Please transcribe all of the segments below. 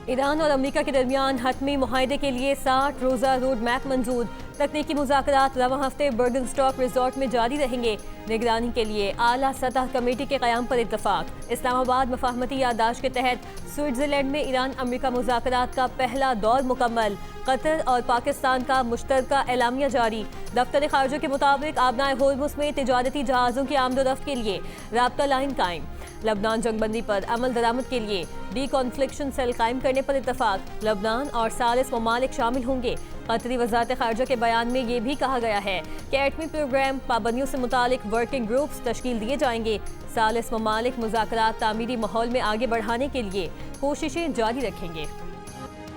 Iran और America के दरमियान हतमी मुआहदे के लिए 60 रोज़ा रोड मैप मंजूर। तकनीकी मुज़ाकरात रवां हफ्ते बर्गनस्टॉक रिजॉर्ट में जारी रहेंगे। निगरानी के लिए आला सतह कमेटी के क़याम पर इत्तफाक। इस्लामाबाद मफाहमती याददाश्त के तहत स्विट्जरलैंड में ईरान अमेरिका मुज़ाकरात का पहला दौर मुकम्मल। कतर और पाकिस्तान का मुश्तरका एलामिया जारी। दफ्तर खारजा के मुताबिक आबनाए होर्मुज़ में तिजारती जहाज़ों की आमदोरफ्त के लिए राब्ता लाइन कायम। लबनान जंगबंदी पर अमल दरामद के लिए डी कॉन्फ्लिक्शन सेल कायम करने पर इत्तफाक। लबनान और 40 ममालिक शामिल होंगे। कतरी वजारत खारजा के बयान में ये भी कहा गया है कि एटमी प्रोग्राम पाबंदियों से मुतालिक वर्किंग ग्रुप्स तश्कील दिए जाएंगे। 40 ममालिक मुज़ाकरात तामीरी माहौल में आगे बढ़ाने के लिए कोशिशें जारी रखेंगे।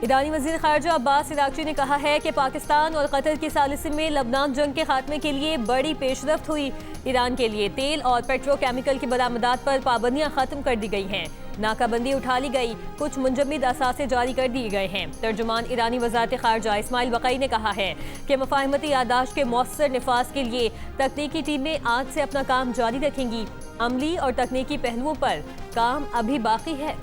ईरानी वज़ीर ख़ारजा अब्बास इराक़ची ने कहा है कि पाकिस्तान और कतर की सालिसी में लबनान जंग के खात्मे के लिए बड़ी पेशरफ्त हुई। ईरान के लिए तेल और पेट्रोकेमिकल की बरामदात पर पाबंदियां ख़त्म कर दी गई हैं। नाकाबंदी उठा ली गई। कुछ मुंजमद असासे जारी कर दिए गए हैं। तर्जुमान ईरानी वज़ारत ख़ारजा इस्माइल बक़ई ने कहा है कि मफाहमती याददाश्त के मौसर नफाज के लिए तकनीकी टीमें आज से अपना काम जारी रखेंगी। अमली और तकनीकी पहलुओं पर काम अभी बाकी है।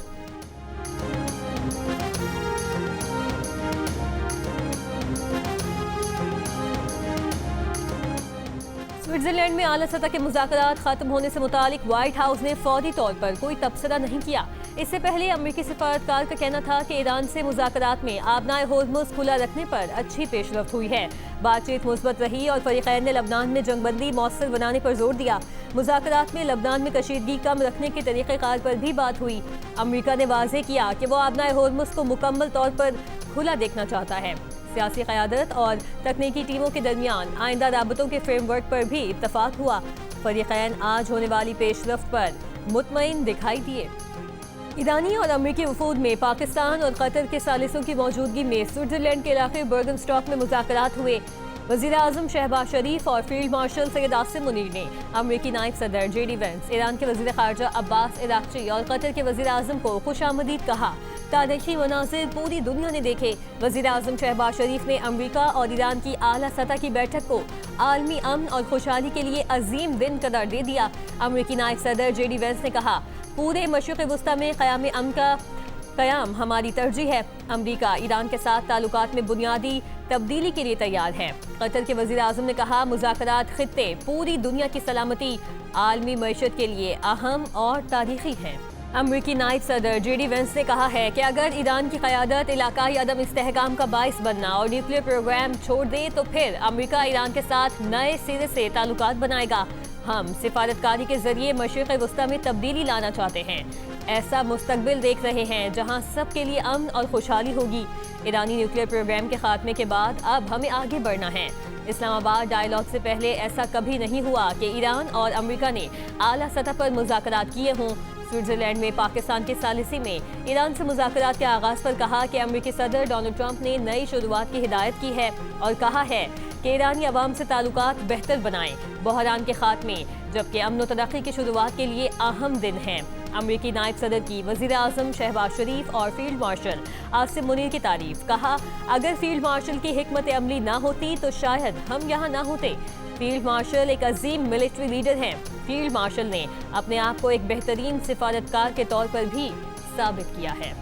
स्विट्जरलैंड में आला सतह के मुज़ाकरात खत्म होने से मुतालिक व्हाइट हाउस ने फौरी तौर पर कोई तबसरा नहीं किया। इससे पहले अमरीकी सिफारतकार का कहना था कि ईरान से मुज़ाकरात में आबनाए होर्मुज़ खुला रखने पर अच्छी पेशरफ्त हुई है। बातचीत मुस्बत रही और फरीक़ैन ने लबनान में जंगबंदी मौसर बनाने पर जोर दिया। मुज़ाकरात में लबनान में कशीदगी कम रखने के तरीक़ेकार पर भी बात हुई। अमरीका ने वाज़ेह किया कि वो आबनाए होर्मुज़ को मुकम्मल तौर पर खुला देखना चाहता है। सियासी क़यादत और तकनीकी टीमों के दरमियान आइंदा राबतों के फ्रेमवर्क पर भी इत्तफाक हुआ। फरीक़ैन आज होने वाली पेशरफ्त पर मुतमईन दिखाई दिए। ईरानी और अमरीकी वफूद में पाकिस्तान और कतर के सालिसों की मौजूदगी में स्विट्जरलैंड के इलाके बर्गनस्टॉक में मुज़ाकरात हुए। वज़ीर आज़म शहबाज शरीफ और फील्ड मार्शल सैयद आसिम मुनीर ने अमरीकी नायब सदर JD वेंस, ईरान के वज़ीर ख़ारजा अब्बास इराक़ची और कतर के वज़ीर आज़म को खुशामदीद कहा। तारीखी मनाज़िर पूरी दुनिया ने देखे। वज़ीर आज़म शहबाज शरीफ ने अमरीका और ईरान की आला सतह की बैठक को आलमी अमन और खुशहाली के लिए अजीम दिन करार दे दिया। अमरीकी नायब सदर JD वेंस ने कहा, पूरे मशरिक़ वस्ता में क़याम अमन का क़याम हमारी तरजीह है। अमरीका ईरान के साथ ताल्लुकात में बुनियादी तब्दीली के लिए तैयार है। कतर के वज़ीर आज़म ने कहा, मुज़ाकरात खित्ते पूरी दुनिया की सलामती आलमी मईशत के लिए अहम और तारीख़ी है। अमरीकी नायब सदर JD वेंस ने कहा है कि अगर ईरान की क़यादत इलाकाई अदम इस्तेहकाम का बाइस बनना और न्यूक्लियर प्रोग्राम छोड़ दे तो फिर अमरीका ईरान के साथ नए सिरे से ताल्लुकात बनाएगा। हम सिफारतकारी के जरिए मशरिक़ वस्ता में तब्दीली लाना चाहते हैं। ऐसा मुस्तकबिल देख रहे हैं जहां सब के लिए अमन और खुशहाली होगी। ईरानी न्यूक्लियर प्रोग्राम के खात्मे के बाद अब हमें आगे बढ़ना है। इस्लामाबाद डायलॉग से पहले ऐसा कभी नहीं हुआ कि ईरान और अमरीका ने आला सतह पर मुज़ाकरात किए हों। स्विट्जरलैंड में पाकिस्तान के सालिसी में ईरान से मुज़ाकरात के आगाज़ पर कहा कि अमरीकी सदर डोनाल्ड ट्रंप ने नई शुरुआत की हिदायत की है और कहा है कि ईरानी अवाम से ताल्लुकात बेहतर बनाएं। बहरान के खात्मे जबकि अमन व तरक्की की शुरुआत के लिए अहम दिन है। अमरीकी नायब सदर की वज़ीर आज़म शहबाज शरीफ और फील्ड मार्शल आसिम मुनीर की तारीफ। कहा, अगर फील्ड मार्शल की हिकमत अमली ना होती तो शायद हम यहाँ ना होते। फील्ड मार्शल एक अजीम मिलिट्री लीडर हैं। फील्ड मार्शल ने अपने आप को एक बेहतरीन सिफारतकार के तौर पर भी साबित किया है।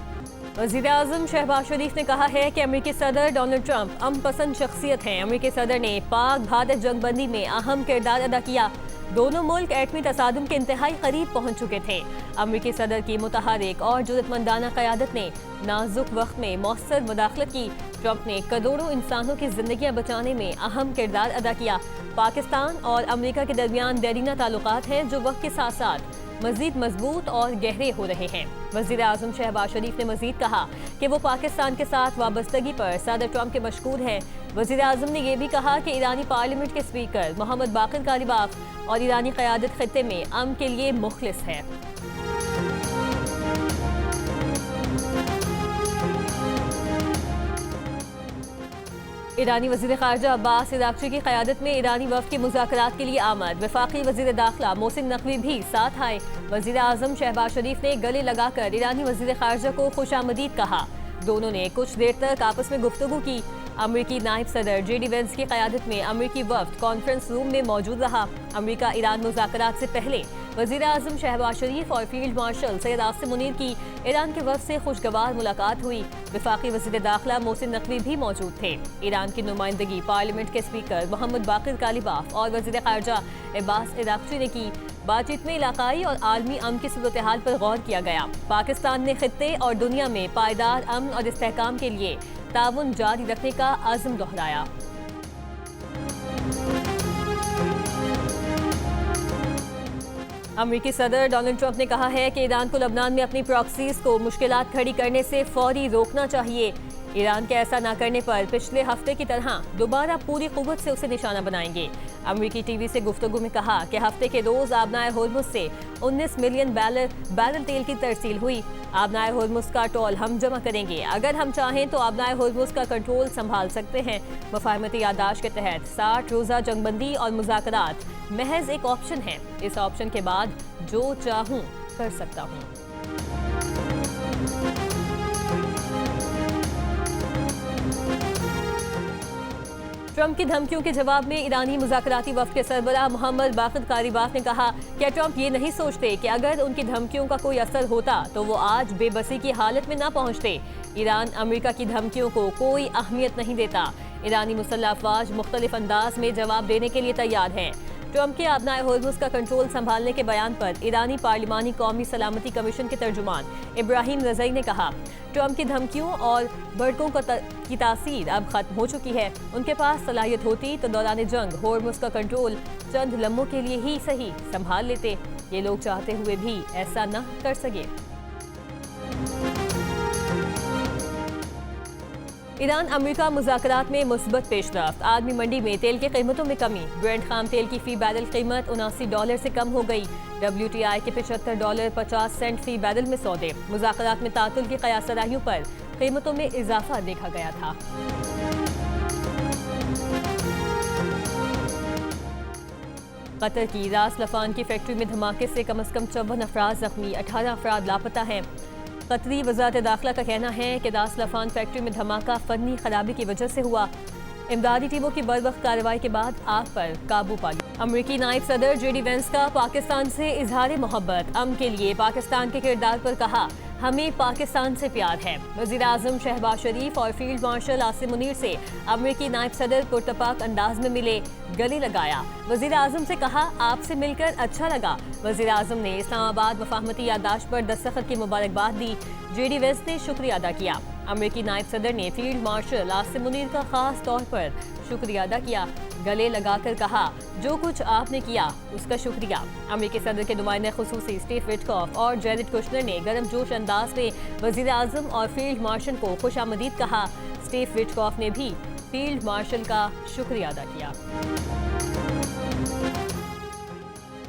वज़ीर आज़म शहबाज शरीफ ने कहा है कि अमरीकी सदर डोनाल्ड ट्रंप अमन पसंद शख्सियत हैं। अमरीकी सदर ने पाक भारत जंगबंदी में अहम किरदार अदा किया। दोनों मुल्क एटमी तसादुम के इंतहाई करीब पहुंच चुके थे। अमरीकी सदर की मुतहरिक और जुर्रतमंदाना क़यादत ने नाजुक वक्त में मौसर मुदाखलत की। ट्रंप ने करोड़ों इंसानों की जिंदगियां बचाने में अहम किरदार अदा किया। पाकिस्तान और अमरीका के दरमियान देरीना ताल्लुकात हैं जो वक्त के साथ साथ मजीद मजबूत और गहरे हो रहे हैं। वज़ीर आज़म शहबाज शरीफ ने मजीद कहा कि वो पाकिस्तान के साथ वाबस्तगी पर सदर ट्रंप के मशकूर हैं। वज़ीर आज़म ने यह भी कहा कि ईरानी पार्लियामेंट के स्पीकर मोहम्मद बाक़िर कालिबाफ और ईरानी क़यादत खित्ते में अमन के लिए मुखलिस है। ईरानी वज़ीर ख़ारजा अब्बास इराक़ची की क़यादत में ईरानी वफ़द के मुज़ाकरात के लिए आमद। वफ़ाक़ी वज़ीर दाखिला मोहसिन नक़वी भी साथ आए। वज़ीर आज़म शहबाज शरीफ ने गले लगाकर ईरानी वज़ीर ख़ारजा को खुशामदीद कहा। दोनों ने कुछ देर तक आपस में गुफ्तगू की। अमरीकी नायब सदर JD वेंस की क़यादत में अमरीकी वफ़द कॉन्फ्रेंस रूम में मौजूद रहा। अमरीका ईरान मुज़ाकरात से पहले वज़ीर आज़म शहबाज शरीफ और फील्ड मार्शल सैयद आसिम मुनीर की ईरान के वफ़द से खुशगवार मुलाकात हुई। वफाकी वज़ीर दाखिला मोहसिन नकवी भी मौजूद थे। ईरान की नुमाइंदगी पार्लियामेंट के स्पीकर मोहम्मद बाकिर कालिबाफ और वज़ीर ख़ारजा अब्बास इराक़ची ने की। बातचीत में इलाकाई और आलमी अमन की सूरत हाल पर गौर किया गया। पाकिस्तान ने खित्ते और दुनिया में पायदार अमन और इस्तेहकाम के लिए ताउन जारी रखने का आज़म दोहराया। अमेरिकी सदर डोनाल्ड ट्रंप ने कहा है कि ईरान को लबनान में अपनी प्रॉक्सीज को मुश्किलात खड़ी करने से फौरी रोकना चाहिए। ईरान के ऐसा न करने पर पिछले हफ्ते की तरह दोबारा पूरी कुव्वत से उसे निशाना बनाएंगे। अमेरिकी टीवी से गुफ्तगू में कहा कि हफ्ते के रोज आबनाए होर्मुज से 19 मिलियन बैरल तेल की तरसील हुई। आबनाए होर्मुज का टोल हम जमा करेंगे। अगर हम चाहें तो आबनाए होर्मुज का कंट्रोल संभाल सकते हैं। मुफाहमती यादाश्त के तहत 60 रोज़ा जंगबंदी और मुज़ाकरात महज एक ऑप्शन है। इस ऑप्शन के बाद जो चाहूं कर सकता हूं। ट्रंप की धमकियों के जवाब में ईरानी मुज़ाकराती वफ़द के सरबराह मोहम्मद बाकिर कालिबाफ ने कहा कि ट्रंप ये नहीं सोचते कि अगर उनकी धमकियों का कोई असर होता तो वो आज बेबसी की हालत में ना पहुंचते। ईरान अमेरिका की धमकियों को कोई अहमियत नहीं देता। ईरानी मुसल्लह अफवाज मुख्तलिफ अंदाज में जवाब देने के लिए तैयार हैं। ट्रंप के आबनाए होर्मुज का कंट्रोल संभालने के बयान पर ईरानी पार्लिमानी कौमी सलामती कमीशन के तर्जुमान इब्राहिम रज़ई ने कहा, ट्रंप की धमकियों और भड़कों की तासीर अब खत्म हो चुकी है। उनके पास सलाहियत होती तो दौरान जंग होर्मुज का कंट्रोल चंद लम्हों के लिए ही सही संभाल लेते। ये लोग चाहते हुए भी ऐसा न कर सके। ईरान अमेरिका मुज़ाकरात में मुस्बत पेशरफ्त। आदमी मंडी में तेल की कीमतों में कमी। ब्रेंट खाम तेल की फी बैरल कीमत $79 से कम हो गई। WTI के $75.50 फी बैरल में सौदे। मुज़ाकरात में तातुल की क़यासराहियों पर कीमतों में इजाफा देखा गया था। कतर की रास लफान की फैक्ट्री में धमाके से कम से कम 54 अफराद जख्मी, 18 अफराद लापता हैं। कतरी वज़ारत दाखिला का कहना है कि रास लफान फैक्ट्री में धमाका फनी खराबी की वजह से हुआ। इमदादी टीमों की बरवक्त कार्रवाई के बाद आग पर काबू पा लिया। अमेरिकी नायब सदर JD वेंस का पाकिस्तान से इजहार मोहब्बत। अमन के लिए पाकिस्तान के किरदार पर कहा, हमें पाकिस्तान से प्यार है। वज़ीर आज़म शहबाज शरीफ और फील्ड मार्शल आसिम मुनीर से अमेरिकी नायब सदर पुरतपाक अंदाज में मिले, गले लगाया। वज़ीर आज़म से कहा, आपसे मिलकर अच्छा लगा। वज़ीर आज़म ने इस्लामाबाद मुफाहमती यादाश्त पर दस्तखत की मुबारकबाद दी। JD वेंस ने शुक्रिया अदा किया। अमेरिकी नायब सदर ने फील्ड मार्शल आसिम मुनीर का खास तौर पर शुक्रिया अदा किया। गले लगाकर कहा, जो कुछ आपने किया उसका शुक्रिया। अमेरिकी सदर के नुमाइंदे खुसूसी स्टीव विटकॉफ और जैरेड कुशनर ने गर्मजोश अंदाज में वज़ीर आज़म और फील्ड मार्शल को खुशामदीद कहा। स्टीव विटकॉफ ने भी फील्ड मार्शल का शुक्रिया अदा किया।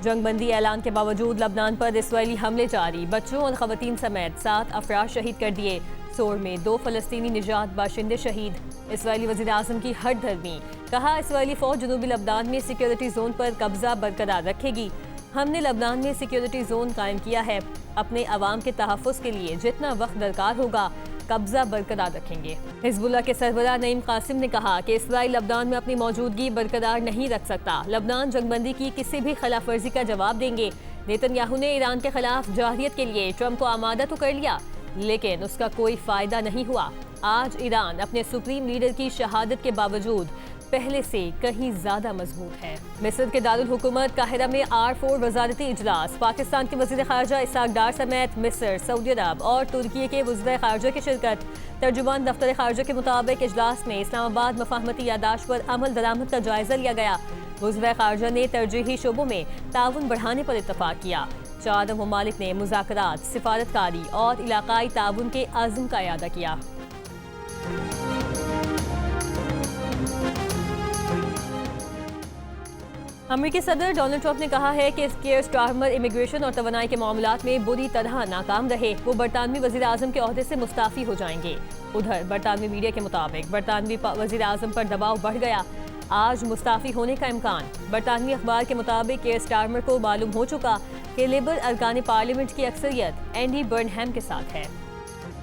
जंगबंदी ऐलान के बावजूद लबनान पर इसराइली हमले जारी। बच्चों और खवातीन समेत 7 अफराद शहीद कर दिए। सोर में 2 फलस्तीनी निजात बाशिंदे शहीद। इसराइली वज़ीर आज़म की हट धर्मी। कहा, इसराइली फौज जनूबी लबनान में सिक्योरिटी जोन पर कब्जा बरकरार रखेगी। हमने लबनान में सिक्योरिटी जोन कायम किया है। अपने अवाम के तहफ़्फ़ुज़ के लिए जितना वक्त दरकार होगा कब्जा बरकरार रखेंगे। हिज़्बुल्लाह के सरबराह नईम कासिम ने कहा कि इसराइल लबनान में अपनी मौजूदगी बरकरार नहीं रख सकता। लबनान जंगबंदी की किसी भी खिलाफ वर्जी का जवाब देंगे। नेतन्याहू ने ईरान के खिलाफ जाहिरियत के लिए ट्रंप को आमादा तो कर लिया, लेकिन उसका कोई फायदा नहीं हुआ। आज ईरान अपने सुप्रीम लीडर की शहादत के बावजूद पहले से कहीं ज्यादा मजबूत है। मिस्र के दारुल हुकूमत काहिरा में R4 वजारती इजलास। पाकिस्तान के वज़ीर ख़ारजा इसाक डार समेत मिस्र, सऊदी अरब और तुर्की के वज़ीर ख़ारजा की शिरकत। तर्जुमान दफ्तर ख़ारजा के मुताबिक इजलास में इस्लामाबाद मुफाहमती यादाश्त पर अमल दरामद का जायजा लिया गया। वज़ीर ख़ारजा ने तरजीही शोबों में ताउन बढ़ाने पर इत्तफाक किया। 4 ममालिक ने मुज़ाकरात, सिफारतकारी और इलाकाई ताउन के अज़्म का इयादा किया। अमेरिकी सदर डोनाल्ड ट्रंप ने कहा है कि केयर स्टारमर इमिग्रेशन और तवानाई के मामलात में बुरी तरह नाकाम रहे। वो बरतानवी वज़ीर आज़म के ओहदे से मुस्ताफ़ी हो जाएंगे। उधर बरतानवी मीडिया के मुताबिक बरतानवी वज़ीर आज़म पर दबाव बढ़ गया। आज मुस्ताफ़ी होने का इम्कान। बरतानवी अखबार के मुताबिक केयर स्टारमर को मालूम हो चुका कि लेबर अरकान पार्लियामेंट की अक्सरियत एंडी बर्नहैम के साथ है।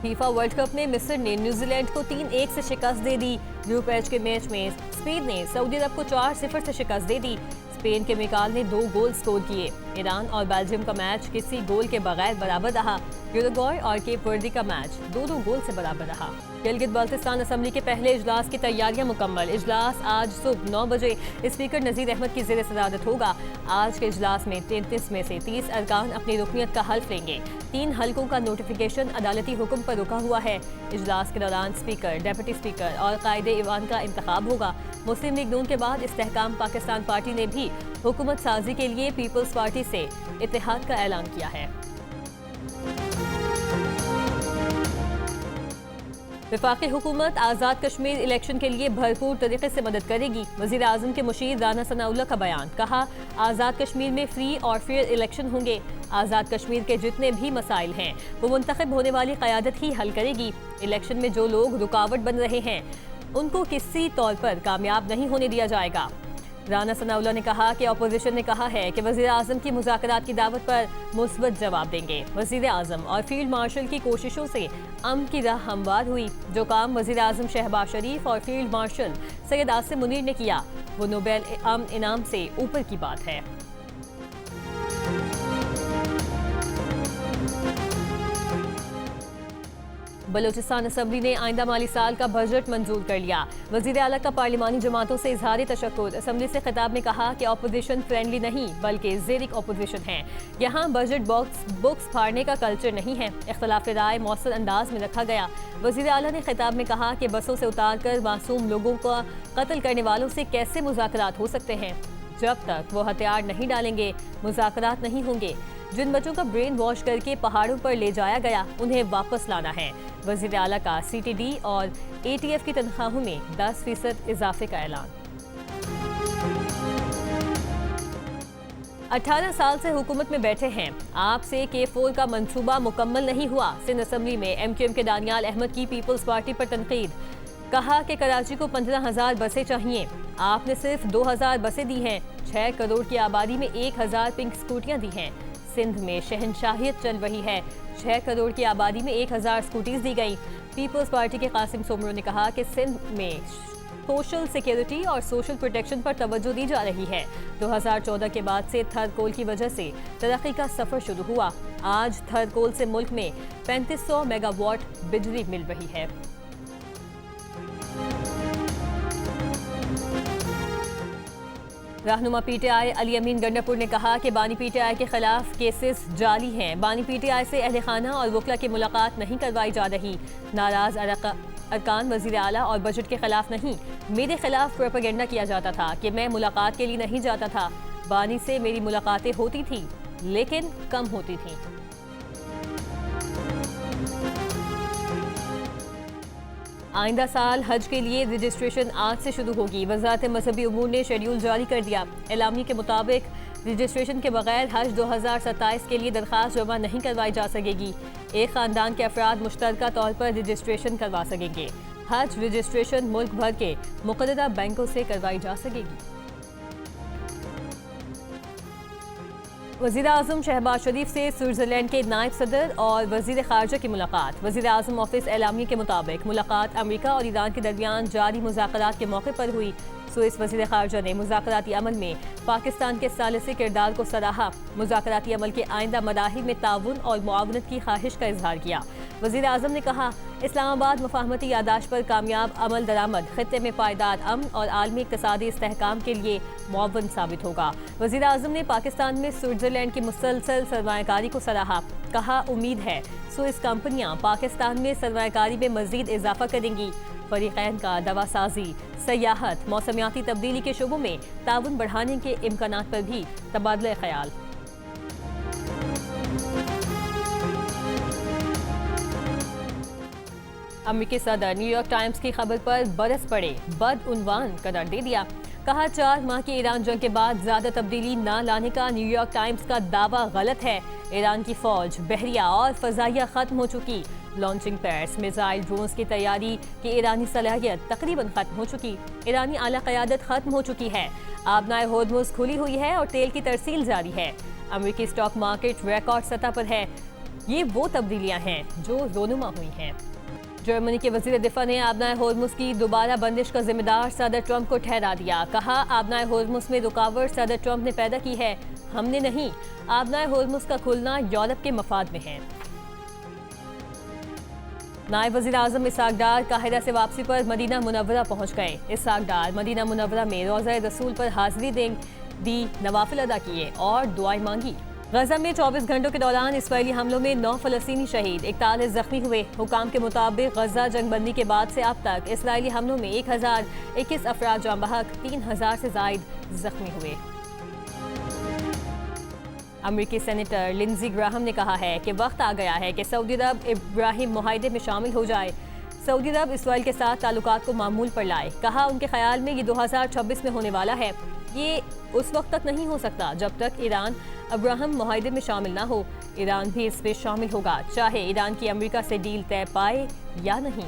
फीफा वर्ल्ड कप में मिस्र ने न्यूजीलैंड को 3-1 से शिकस्त दे दी। ग्रुप H के मैच में स्पेन ने सऊदी अरब को 4-0 से शिकस्त दे दी। स्पेन के मिकाल ने 2 गोल स्कोर किए। ईरान और बेल्जियम का मैच किसी गोल के बगैर बराबर रहा। यूरुग्वे और केप वर्दी का मैच 2-2 गोल से बराबर रहा। गिलगित बाल्टिस्तान असेंबली के पहले इजलास की तैयारियां मुकम्मल। इजलास आज सुबह 9 बजे स्पीकर नजीर अहमद की ज़ेर सदारत होगा। आज के इजलास में 33 में से 30 अरकान अपनी रुकनियत का हल्फ लेंगे। 3 हलकों का नोटिफिकेशन अदालती हुक्म पर रुका हुआ है। इजलास के दौरान स्पीकर, डिप्टी स्पीकर और कायदे ईवान का इंतखाब होगा। मुस्लिम लीग नून के बाद इस्तेहकाम पाकिस्तान पार्टी ने भी हुकूमत साजी के लिए पीपल्स पार्टी से इत्तेहाद का ऐलान किया है। वफाकी हुकूमत आज़ाद कश्मीर इलेक्शन के लिए भरपूर तरीके से मदद करेगी। वज़ीर आज़म के मुशीर राना सनाउल्लाह का बयान। कहा, आज़ाद कश्मीर में फ्री और फेयर इलेक्शन होंगे। आज़ाद कश्मीर के जितने भी मसाइल हैं वो मुंतखब होने वाली क़यादत ही हल करेगी। इलेक्शन में जो लोग रुकावट बन रहे हैं उनको किसी तौर पर कामयाब नहीं होने दिया जाएगा। राना सनाउल्लाह ने कहा कि अपोजिशन ने कहा है कि वज़ीर आज़म की मुज़ाकरात की दावत पर मुस्बत जवाब देंगे। वज़ीर आज़म और फील्ड मार्शल की कोशिशों से अमन की राह हमवार हुई। जो काम वज़ीर आज़म शहबाज शरीफ और फील्ड मार्शल सैयद आसिम मुनीर ने किया वो नोबेल अमन इनाम से ऊपर की बात है। बलूचिस्तान असेंबली ने आइंदा माली साल का बजट मंजूर कर लिया। वज़ीर आला का पार्लिमानी जमातों से इजहार तशक्कुर। असेंबली से खिताब में कहा कि अपोजिशन फ्रेंडली नहीं बल्कि ज़ेरिक अपोजिशन है। यहाँ बजट बुक्स फाड़ने का कल्चर नहीं है। इख्तलाफ राय मौसर अंदाज में रखा गया। वज़ीर आला ने खिताब में कहा कि बसों से उतार कर मासूम लोगों का कत्ल करने वालों से कैसे मुज़ाकरात हो सकते हैं। जब तक वो हथियार नहीं डालेंगे मुज़ाकरात नहीं होंगे। जिन बच्चों का ब्रेन वॉश करके पहाड़ों पर ले जाया गया उन्हें वापस लाना है। वज़ीर आला का CTD और ATF की तनख्वाहों में 10% इजाफे का ऐलान। 18 साल से हुकूमत में बैठे हैं, आपसे K4 का मंसूबा मुकम्मल नहीं हुआ। सिंध असेंबली में MQM के दानियाल अहमद की पीपल्स पार्टी पर तनकीद। कहा कि कराची को 15,000 बसें चाहिए, आपने सिर्फ 2,000 बसें दी हैं। 6 करोड़ की आबादी में 1,000 पिंक स्कूटियाँ दी हैं। सिंध में शहनशाहियत चल रही है। 6 करोड़ की आबादी में 1,000 स्कूटीज दी गई। पीपल्स पार्टी के कासिम सोमरो ने कहा कि सिंध में सोशल सिक्योरिटी और सोशल प्रोटेक्शन पर तवज्जो दी जा रही है। 2014 के बाद से थर्ड कोल की वजह से तरक्की का सफर शुरू हुआ। आज थर्ड कोल से मुल्क में 3500 मेगावाट बिजली मिल रही है। रहनुमा PTI अली अमीन गंडापुर ने कहा कि बानी PTI के खिलाफ केसेस जाली हैं। बानी PTI से अहले खाना और वकला की मुलाकात नहीं करवाई जा रही। नाराज अरकान वज़ीर आला और बजट के खिलाफ नहीं, मेरे खिलाफ प्रोपेगेंडा किया जाता था कि मैं मुलाकात के लिए नहीं जाता था। बानी से मेरी मुलाकातें होती थी लेकिन कम होती थी। आइंदा साल हज के लिए रजिस्ट्रेशन आज से शुरू होगी। वज़ारत मजहबी उमूर ने शेड्यूल जारी कर दिया। एलामी के मुताबिक रजिस्ट्रेशन के बगैर हज 2027 के लिए दरख्वास्त जमा नहीं करवाई जा सकेगी। एक ख़ानदान के अफराद मुश्तरका तौर पर रजिस्ट्रेशन करवा सकेंगे। हज रजिस्ट्रेशन मुल्क भर के मुक़र्ररा बैंकों से करवाई जा सकेगी। वज़ीर आज़म शहबाज शरीफ से स्विट्ज़रलैंड के नायब सदर और वज़ीर ख़ारजा की मुलाकात। वज़ीर आज़म ऑफिस एलामी के मुताबिक मुलाकात अमेरिका और ईरान के दरमियान जारी मुज़ाकरात के मौके पर हुई। स्विस वज़ीर ख़ारजा ने मुज़ाकराती अमल में पाकिस्तान के सालिसी किरदार को सराहा। मुज़ाकराती अमल के आइंदा मराहिल में ताउन और मुआवनत की ख्वाहिश का इजहार किया। वज़ीर आज़म ने कहा, इस्लामाबाद मुफाहमती यादाश्त पर कामयाब अमल दरामद खित्ते में पायदार अमन और आलमी इक़्तिसादी इस्तेहकाम के लिए मुआवन साबित होगा। वज़ीर आज़म ने पाकिस्तान में स्विट्ज़रलैंड की मुसलसल सरमायाकारी को सराहा। कहा, उम्मीद है स्विस कंपनियां पाकिस्तान में सरमायाकारी में मज़ीद इजाफा करेंगी। फरीक़ैन का दवासाजी, सयाहत, मौसमियाती तब्दीली के शोबों में ताउन बढ़ाने के इम्कानात पर भी तबादला ख्याल। अमेरिकी सदर न्यूयॉर्क टाइम्स की खबर पर बरस पड़े, बदउनवान करार दे दिया। कहा, 4 माह की ईरान जंग के बाद ज्यादा तब्दीली न लाने का न्यूयॉर्क टाइम्स का दावा गलत है। ईरान की फौज, बहरिया और फजाइया खत्म हो चुकी। लॉन्चिंग पैड्स, मिसाइल, ड्रोन्स की तैयारी की ईरानी सलाहियत तकरीबन खत्म हो चुकी। ईरानी आला क़यादत खत्म हो चुकी है। आबनाए होर्मुज़ खुली हुई है और तेल की तरसील जारी है। अमेरिकी स्टॉक मार्केट रिकॉर्ड सतह पर है। ये वो तब्दीलियां हैं जो रोनुमा हुई हैं। जर्मनी के वजीर दिफा ने आबनाए होर्मुज की दोबारा बंदिश का जिम्मेदार सदर ट्रंप को ठहरा दिया। कहा, आबनाए होर्मुज में रुकावट सदर ट्रंप ने पैदा की है, हमने नहीं। आबनाए होर्मुज का खुलना यूरोप के मफाद में है। नायब वजीर आजम इसहाक डार काहिरा से वापसी पर मदीना मुनव्वरा पहुंच गए। इसहाक डार मदीना मुनव्वरा में रोज़ा रसूल पर हाजिरी दी, नवाफिल अदा किए और दुआएं मांगी। गजा में 24 घंटों के दौरान इसराइली हमलों में 9 फलस्तीनी शहीद, 41 जख्मी हुए। हुकाम के मुताबिक गजा जंगबंदी के बाद से अब तक इसराइली हमलों में 1021 अफराद जाँ बहक, 3000 से जायद जख्मी हुए। अमेरिकी सेनेटर लिंडजी ग्राहम ने कहा है कि वक्त आ गया है कि सऊदी अरब इब्राहिम मुआहदे में शामिल हो जाए। सऊदी अरब इसराइल के साथ ताल्लुकात को मामूल पर लाए। कहा, उनके ख्याल में ये 2026 में होने वाला है। ये उस वक्त तक नहीं हो सकता जब तक ईरान अब्राहम मुआहदे में शामिल ना हो। ईरान भी इसमें शामिल होगा, चाहे ईरान की अमेरिका से डील तय पाए या नहीं।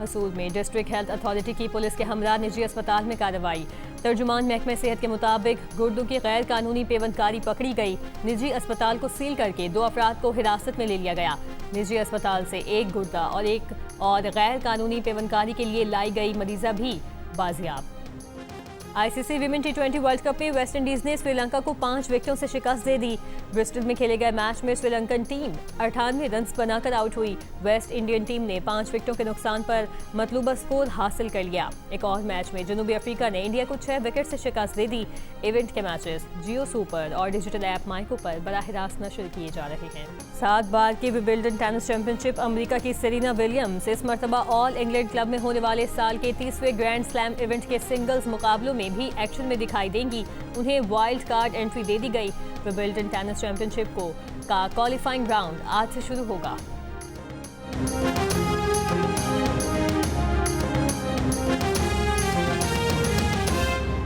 हसूल में डिस्ट्रिक्ट हेल्थ अथॉरिटी की पुलिस के हमरा निजी अस्पताल में कार्रवाई। तर्जुमान महकमे सेहत के मुताबिक गुर्दों की गैर कानूनी पेवंदकारी पकड़ी गई। निजी अस्पताल को सील करके 2 अफराद को हिरासत में ले लिया गया। निजी अस्पताल से 1 गुर्दा और गैर कानूनी पेवंदकारी के लिए लाई गई मरीजा भी बाजियाब। ICC women T20 world cup में वेस्ट इंडीज ने श्रीलंका को 5 विकेटों से शिकस्त दे दी। ब्रिस्टल में खेले गए मैच में श्रीलंकन टीम 98 रन बनाकर आउट हुई। वेस्ट इंडियन टीम ने 5 विकेटों के नुकसान पर मतलूबा स्कोर हासिल कर लिया। एक और मैच में जनूबी अफ्रीका ने इंडिया को 6 विकेट से शिकस्त दे दी। इवेंट के मैचेस जियो सुपर और डिजिटल ऐप माइको पर बराह रास्त नशर किए जा रहे हैं। 7 बार की विंबलडन टेनिस चैंपियनशिप अमेरिका की सेरेना विलियम्स इस मरतबा ऑल इंग्लैंड क्लब में होने वाले साल के 30वें ग्रैंड स्लैम इवेंट के सिंगल्स मुकाबलों में भी एक्शन में दिखाई देंगी। उन्हें वाइल्ड कार्ड एंट्री दे दी गई। विंबलडन टेनिस चैंपियनशिप का क्वालिफाइंग राउंड आज से शुरू होगा।